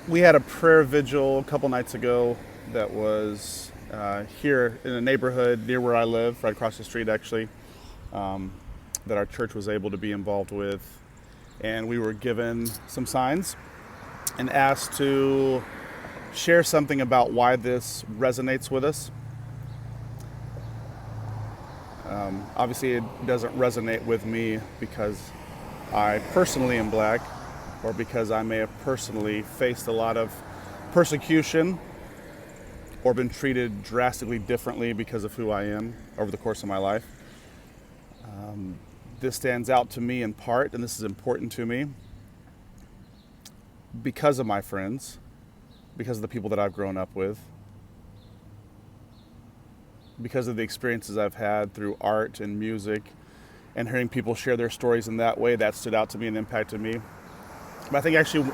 We had a prayer vigil a couple nights ago that was here in a neighborhood near where I live, right across the street actually, that our church was able to be involved with. And we were given some signs and asked to share something about why this resonates with us. Obviously, it doesn't resonate with me because I personally am black, or because I may have personally faced a lot of persecution or been treated drastically differently because of who I am over the course of my life. This stands out to me in part, and this is important to me, because of my friends, because of the people that I've grown up with, because of the experiences I've had through art and music, and hearing people share their stories in that way. That stood out to me and impacted me. But I think actually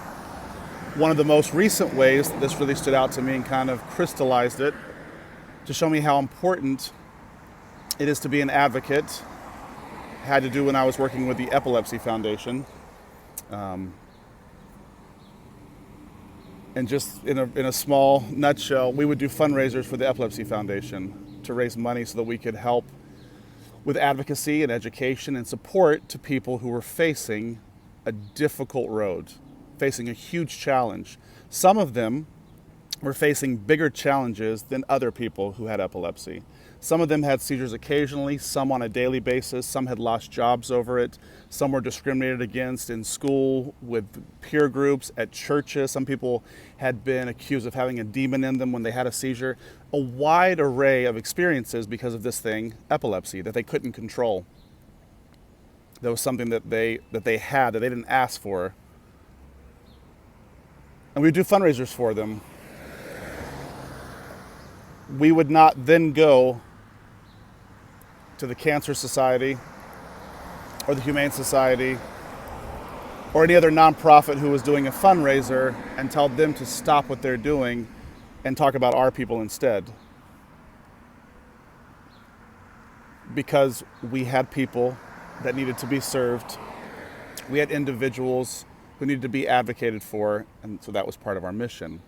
one of the most recent ways that this really stood out to me and kind of crystallized it to show me how important it is to be an advocate had to do when I was working with the Epilepsy Foundation. And just in a small nutshell, we would do fundraisers for the Epilepsy Foundation to raise money so that we could help with advocacy and education and support to people who were facing a difficult road, facing a huge challenge. Some of them were facing bigger challenges than other people who had epilepsy. Some of them had seizures occasionally, some on a daily basis, some had lost jobs over it, some were discriminated against in school, with peer groups, at churches. Some people had been accused of having a demon in them when they had a seizure. A wide array of experiences because of this thing, epilepsy, that they couldn't control. That was something that they had, that they didn't ask for. And we would do fundraisers for them. We would not then go to the Cancer Society or the Humane Society or any other nonprofit who was doing a fundraiser and tell them to stop what they're doing and talk about our people instead. Because we had people that needed to be served. We had individuals who needed to be advocated for, and so that was part of our mission.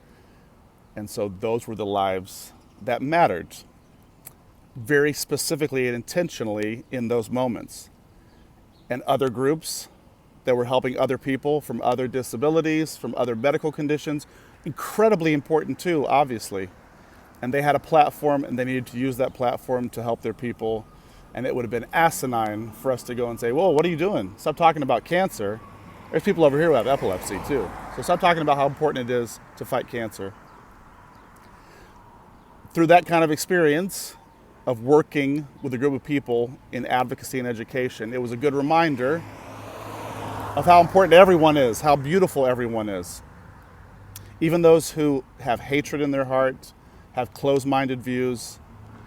And so those were the lives that mattered, very specifically and intentionally in those moments. And other groups that were helping other people from other disabilities, from other medical conditions, incredibly important too, obviously. And they had a platform and they needed to use that platform to help their people. And it would have been asinine for us to go and say, whoa, what are you doing? Stop talking about cancer. There's people over here who have epilepsy too. So stop talking about how important it is to fight cancer. Through that kind of experience of working with a group of people in advocacy and education, it was a good reminder of how important everyone is, how beautiful everyone is. Even those who have hatred in their heart, have closed-minded views,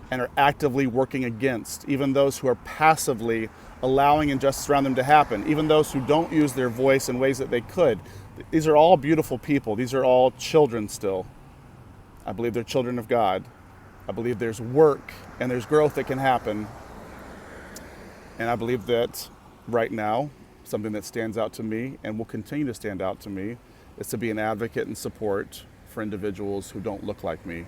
and are actively working against, even those who are passively allowing injustice around them to happen, even those who don't use their voice in ways that they could. These are all beautiful people. These are all children still. I believe they're children of God. I believe there's work and there's growth that can happen. And I believe that right now, something that stands out to me and will continue to stand out to me is to be an advocate and support for individuals who don't look like me,